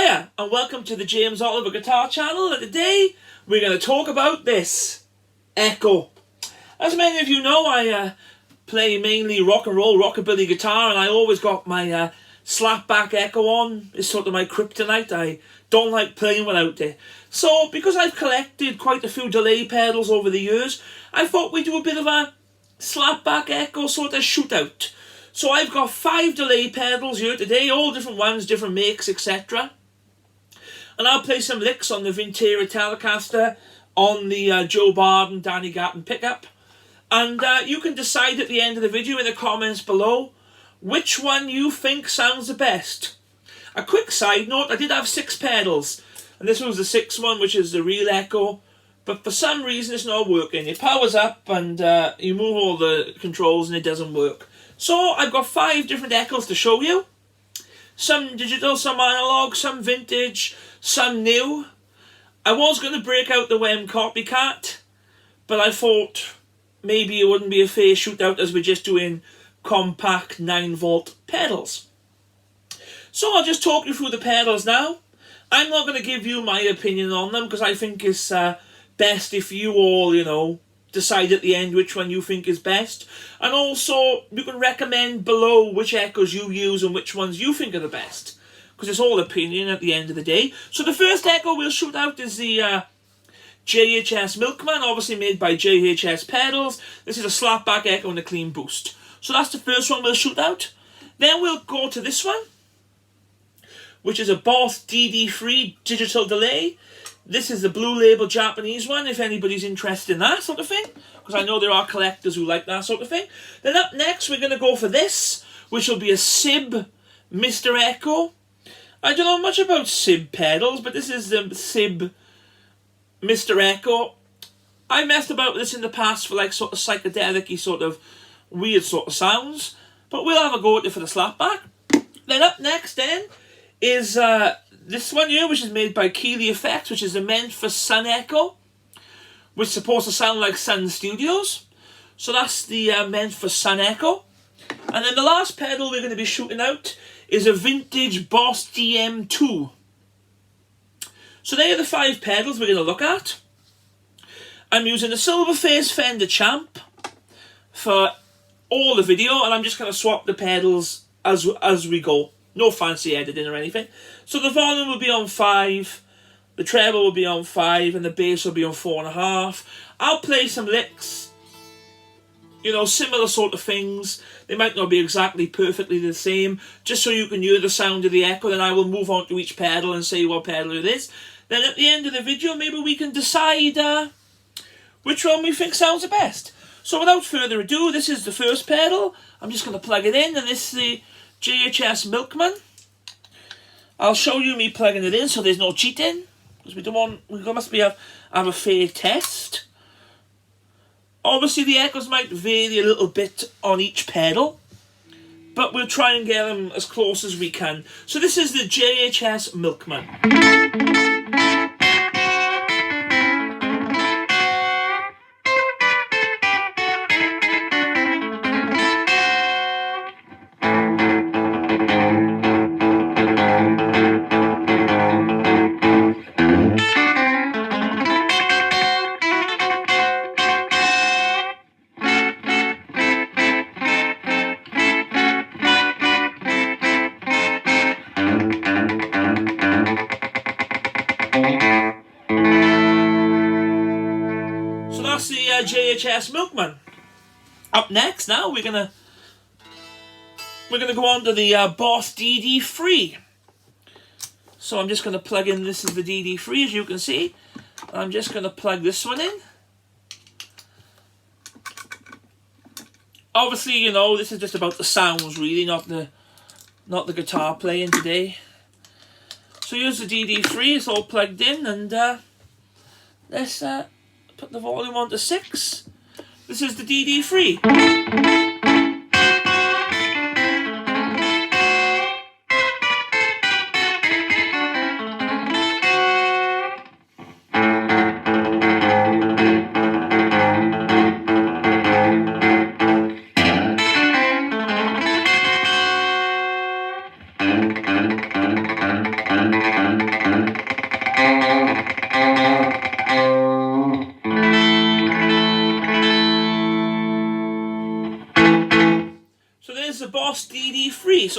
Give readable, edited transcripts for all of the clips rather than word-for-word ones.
Hiya, and welcome to the James Oliver Guitar Channel, and today we're going to talk about this Echo. As many of you know, I play mainly rock and roll, rockabilly guitar, and I always got my slapback Echo on. It's sort of my kryptonite. I don't like playing without it. So, because I've collected quite a few delay pedals over the years, I thought we'd do a bit of a slapback Echo sort of shootout. So I've got 5 delay pedals here today, all different ones, different makes, etc. And I'll play some licks on the Vintera Telecaster, on the Joe Barden Danny Gatton pickup. And you can decide at the end of the video in the comments below which one you think sounds the best. A quick side note, I did have 6 pedals. And this was the 6th one, which is the real Echo. But for some reason it's not working. It powers up and you move all the controls and it doesn't work. So I've got 5 different Echoes to show you. Some digital, some analog, some vintage, some new. I was going to break out the WEM Copycat, but I thought maybe it wouldn't be a fair shootout as we're just doing compact 9-volt pedals. So I'll just talk you through the pedals now. I'm not going to give you my opinion on them because I think it's best if you all, decide at the end which one you think is best. And also, you can recommend below which Echoes you use and which ones you think are the best. Because it's all opinion at the end of the day. So the first Echo we'll shoot out is the JHS Milkman, obviously made by JHS Pedals. This is a slapback Echo and a clean boost. So that's the first one we'll shoot out. Then we'll go to this one, which is a Boss DD3 digital delay. This is the Blue Label Japanese one, if anybody's interested in that sort of thing. Because I know there are collectors who like that sort of thing. Then up next, we're going to go for this, which will be a SIB Mr Echo. I don't know much about SIB pedals, but this is the SIB Mr Echo. I messed about with this in the past for like sort of psychedelic-y sort of weird sort of sounds. But we'll have a go at it for the slapback. Then up next then is this one here, which is made by Keeley Effects, which is a meant for Sun Echo, which is supposed to sound like Sun Studios. So that's the meant for Sun Echo. And then the last pedal we're going to be shooting out is a vintage Boss DM2. So they are the 5 pedals we're going to look at. I'm using a Silverface Fender Champ for all the video, and I'm just going to swap the pedals as we go. No fancy editing or anything. So the volume will be on 5, the treble will be on 5, and the bass will be on 4.5. I'll play some licks, similar sort of things. They might not be exactly perfectly the same, just so you can hear the sound of the Echo. Then I will move on to each pedal and say what pedal it is. Then at the end of the video, maybe we can decide which one we think sounds the best. So without further ado, this is the first pedal. I'm just going to plug it in, and this is the JHS Milkman. I'll show you me plugging it in so there's no cheating, because we must have a fair test. Obviously the Echoes might vary a little bit on each pedal, but we'll try and get them as close as we can. So this is the JHS Milkman. So that's the JHS Milkman. Up next now we're gonna go on to the Boss DD3. So I'm just gonna plug in, this is the DD3 as you can see. I'm just gonna plug this one in. Obviously, this is just about the sounds really, not the guitar playing today. So here's the DD3, it's all plugged in, and let's put the volume on to 6. This is the DD3.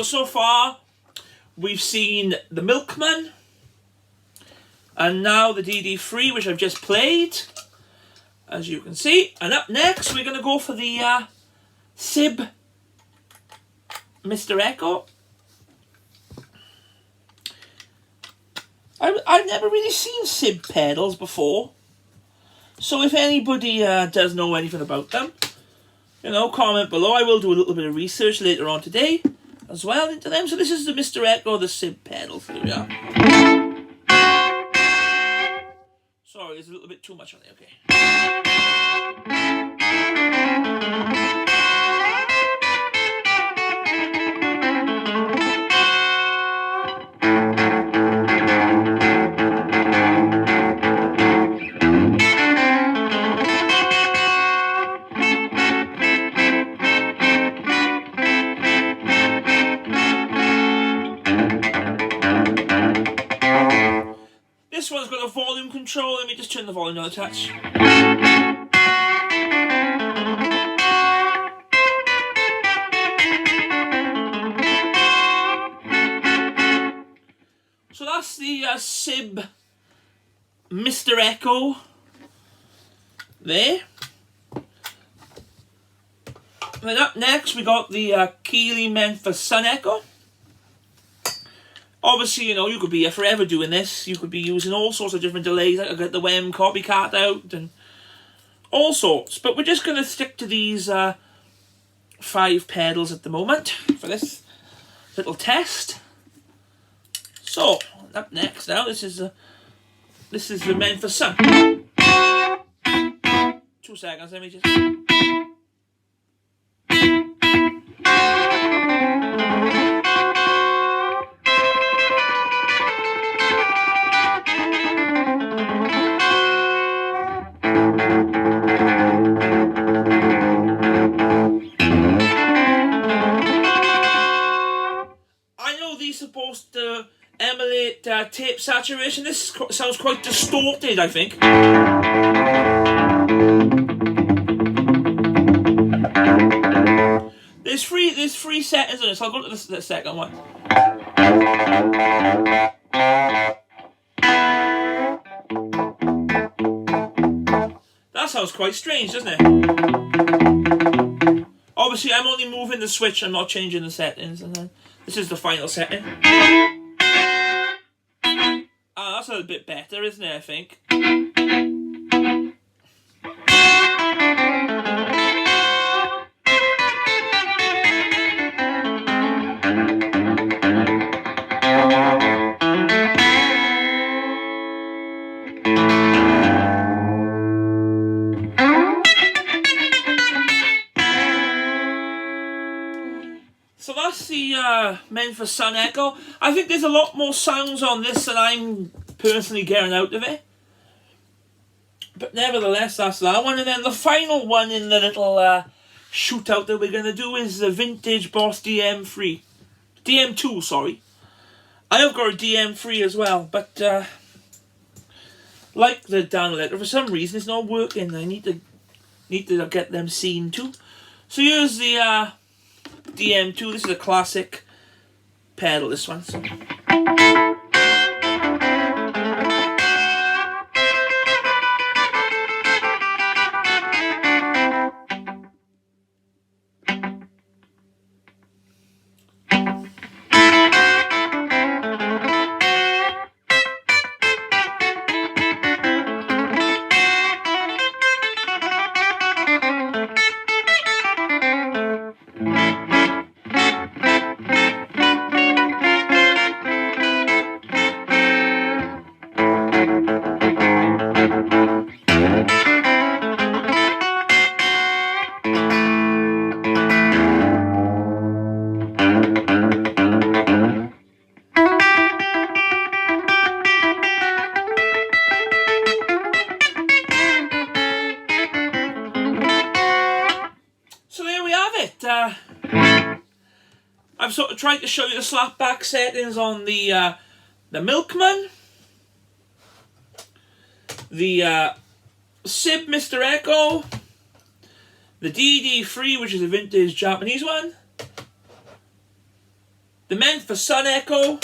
so far we've seen the Milkman, and now the DD3, which I've just played, as you can see. And up next, we're going to go for the SIB Mr Echo. I've never really seen SIB pedals before, so if anybody does know anything about them, you know, comment below. I will do a little bit of research later on today as well into them. So this is the Mr Echo, the SIB pedals. Here we are. Sorry, there's a little bit too much on there. Okay. This one's got a volume control. Let me just turn the volume down a touch. So that's the SIB Mr Echo there. Then up next we got the Keeley Memphis Sun Echo. Obviously, you know, you could be here forever doing this. You could be using all sorts of different delays. I could get the WEM copycat out and all sorts. But we're just going to stick to these 5 pedals at the moment for this little test. So, up next now, this is the Memphis Sun. 2 seconds, let me just... Supposed to emulate tape saturation. This sounds quite distorted, I think. There's three settings on this. I'll go to the second one. That sounds quite strange, doesn't it? Obviously, I'm only moving the switch. I'm not changing the settings. And then this is the final setting. Ah, that's a bit better, isn't it, I think? So that's the Memphis Sun Echo. I think there's a lot more sounds on this than I'm personally getting out of it. But nevertheless, that's that one. And then the final one in the little shootout that we're going to do is the vintage Boss DM3. DM2, sorry. I have got a DM3 as well, but like the down letter, for some reason it's not working. I need to get them seen too. So here's the DM2. This is a classic pedal, this one. So. I've sort of tried to show you the slapback settings on the Milkman, the SIB Mr Echo, the DD3, which is a vintage Japanese one, the Meant for Sun Echo,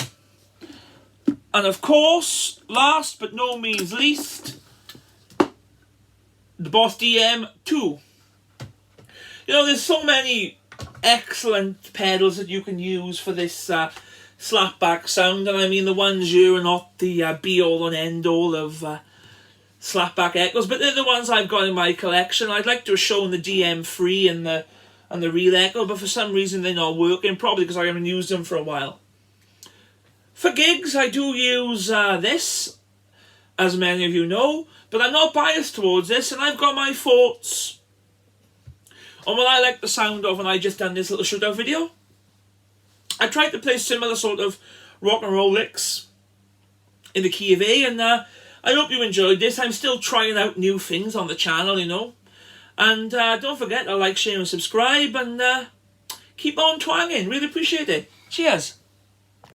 and of course, last but no means least, the Boss DM2. You know, there's so many excellent pedals that you can use for this slapback sound, and I mean the ones here are not the be-all and end-all of slapback echoes, but they're the ones I've got in my collection. I'd like to have shown the DM3 and the real echo, but for some reason they're not working, probably because I haven't used them for a while. For gigs, I do use this, as many of you know, but I'm not biased towards this, and I've got my thoughts on what I like the sound of when I just done this little shootout video. I tried to play similar sort of rock and roll licks in the key of A, and I hope you enjoyed this. I'm still trying out new things on the channel, you know. And don't forget to like, share and subscribe, and keep on twanging. Really appreciate it. Cheers.